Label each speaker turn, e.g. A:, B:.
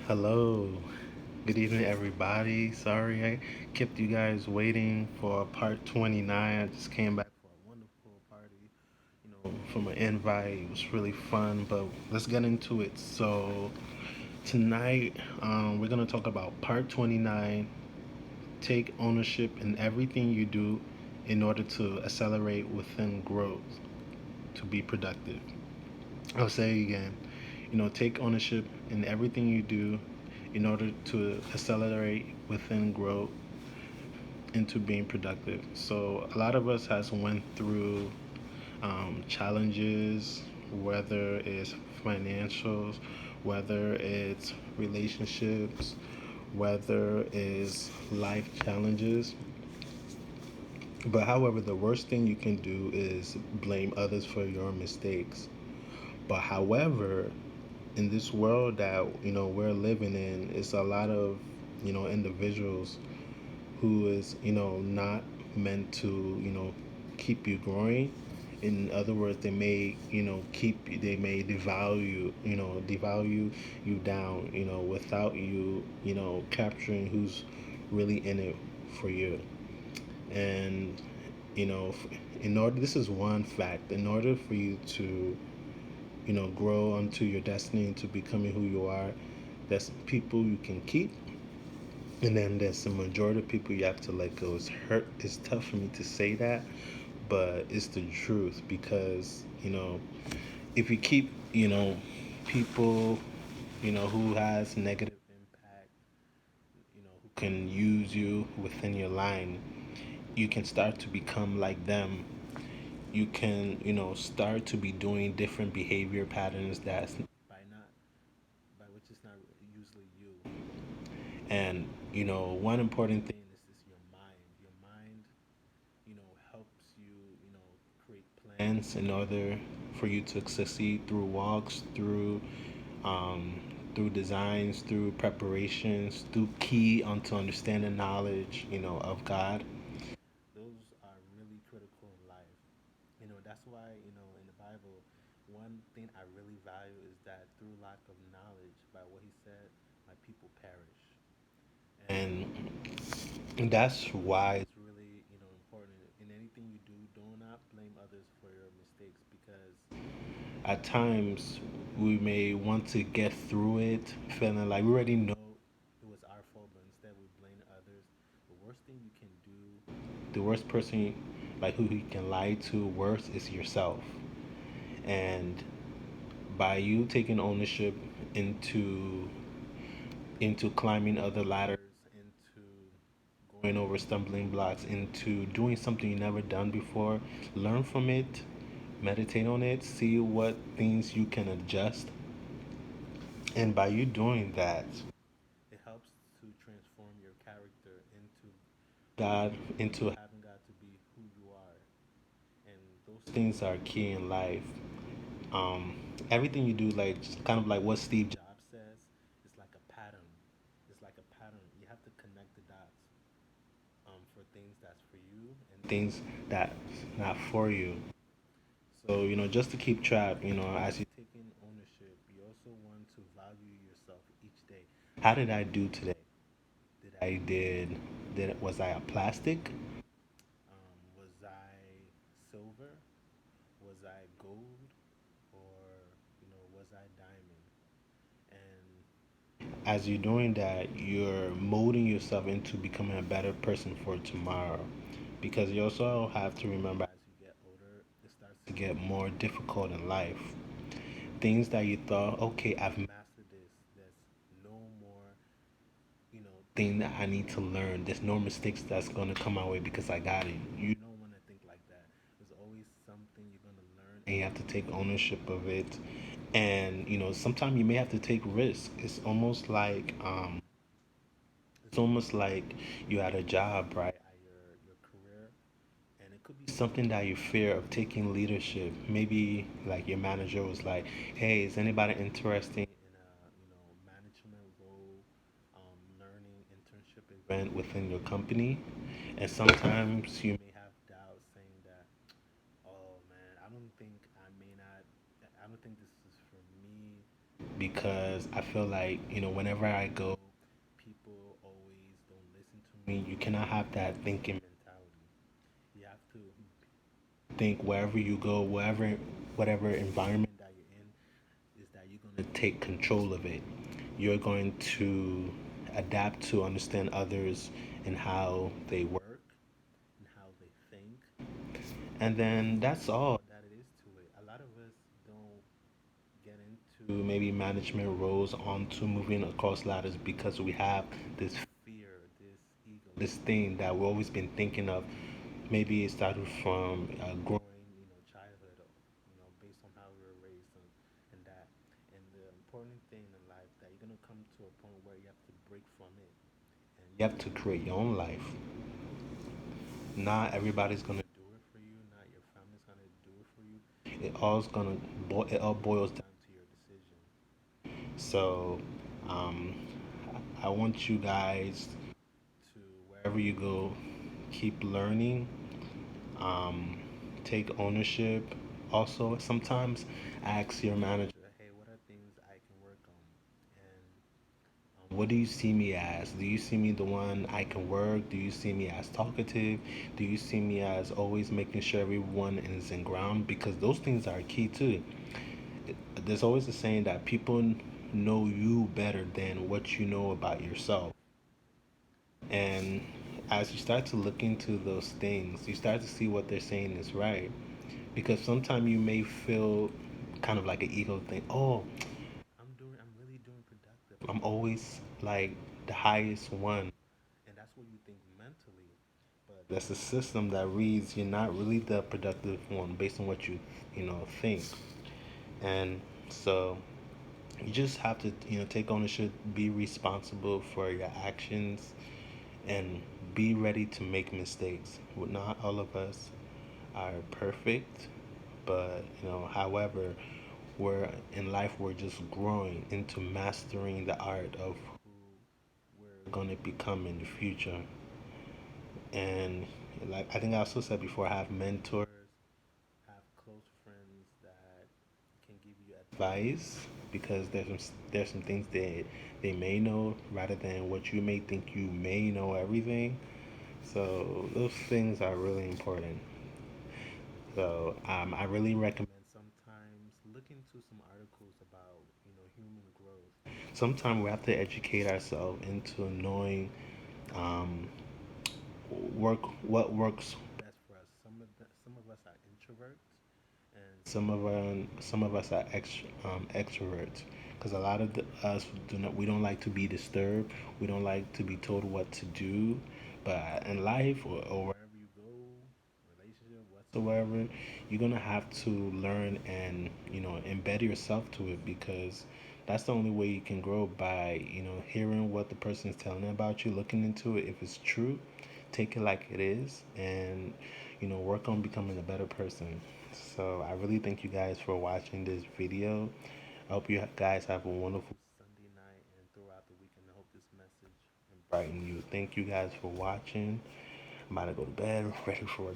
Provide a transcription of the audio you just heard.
A: Hello. Good evening, everybody. Sorry I kept you guys waiting for part 29. I just came back for a wonderful party, from an invite. It was really fun, but let's get into it. So, tonight, we're going to talk about part 29. Take ownership in everything you do in order to accelerate within growth to be productive. I'll say it again. Take ownership in everything you do in order to accelerate within growth into being productive. So a lot of us has went through challenges, whether it's financials, whether it's relationships, whether it's life challenges. But however, the worst thing you can do is blame others for your mistakes. But however, in this world that we're living in, it's a lot of individuals who is not meant to keep you growing. In other words, they may they may devalue you down without you capturing who's really in it for you. And in order, this is one fact, in order for you to grow onto your destiny into becoming who you are, there's people you can keep, and then there's the majority of people you have to let go. It's tough for me to say that, but it's the truth. Because if you keep people who has negative impact, who can use you within your line, you can start to become like them. You can start to be doing different behavior patterns that's by not by which is not usually you. And one important thing is your mind. Your mind, helps you, create plans in order for you to succeed through walks, um, through designs, through preparations, through key onto understanding knowledge, of God. Those are really critical in life. That's why, in the Bible, one thing I really value is that through lack of knowledge, by what he said, my people perish. And that's why it's really, important in anything you do. Do not blame others for your mistakes, because at times we may want to get through it feeling like we already know it was our fault, but instead we blame others. The worst thing you can do, the worst person like who you can lie to worse is yourself. And by you taking ownership into climbing other ladders, into going over stumbling blocks, into doing something you never done before, learn from it, meditate on it, see what things you can adjust. And by you doing that, it helps to transform your character into having God to be who you are. And those things are key in life. Um, Everything you do, like just kind of like what Steve Jobs says, is like a pattern. It's like a pattern. You have to connect the dots, for things that's for you and things that's not for you. So just to keep track, as you're taking ownership, you also want to value yourself each day. How did I do today? Did I did Was I a plastic? Was I silver? Was I gold? Or was I diamond? And as you're doing that, you're molding yourself into becoming a better person for tomorrow. Because you also have to remember, as you get older, it starts to get more difficult in life. Things that you thought, okay, I've mastered this. There's no more, thing that I need to learn. There's no mistakes that's gonna come my way because I got it. You don't want to think like that. There's always something you're gonna learn, and you have to take ownership of it. And sometimes you may have to take risks. It's almost like you had a job, right, at your career, and it could be something that you fear of taking leadership. Maybe like your manager was like, "Hey, is anybody interested in a management role, learning internship event within your company?" And sometimes you may have doubts, saying that, "Oh man, I don't think this is for me," because I feel like, whenever I go, people always don't listen to me. You cannot have that thinking mentality. You have to think wherever you go, whatever environment that you're in, is that you're going to take control of it. You're going to adapt to understand others and how they work and how they think. And then that's all that it is to it. A lot of us don't get into maybe management roles onto moving across ladders because we have this fear, this ego, this thing that we've always been thinking of. Maybe it started from growing, childhood, based on how we were raised and that. And the important thing in life that you're gonna come to a point where you have to break from it and you have to create your own life. Not everybody's gonna do it for you. Not your family's gonna do it for you. It all boils down to your decision. So, um, I want you guys to wherever you go, keep learning. Um, take ownership. Also, sometimes ask your manager, "Hey, what are things I can work on?" And what do you see me as? Do you see me the one I can work? Do you see me as talkative? Do you see me as always making sure everyone is in ground? Because those things are key too. There's always a saying that people know you better than what you know about yourself. And as you start to look into those things, you start to see what they're saying is right. Because sometimes you may feel kind of like an ego thing. Oh, I'm really doing productive. I'm always like the highest one. And that's what you think mentally. But that's a system that reads you're not really the productive one based on what you think. And so you just have to, take ownership, be responsible for your actions, and be ready to make mistakes. Well, not all of us are perfect, but however, we're in life, we're just growing into mastering the art of who we're going to become in the future. And like I think I also said before, have mentors, have close friends that can give you advice because there's some things that they may know rather than what you may think you may know everything. So those things are really important. So I really recommend sometimes look into some articles about human growth. Sometimes we have to educate ourselves into knowing um, what works best for us. Some of us are introverts, and some of us are extroverts. Because a lot of us we don't like to be disturbed. We don't like to be told what to do. But in life or wherever you go, relationship whatsoever, you're gonna have to learn and embed yourself to it because that's the only way you can grow by hearing what the person is telling about you, looking into it if it's true, take it like it is, and work on becoming a better person. So I really thank you guys for watching this video. I hope you guys have a wonderful Sunday night and throughout the weekend. I hope this message and brighten you. Thank you guys for watching. I'm about to go to bed, ready for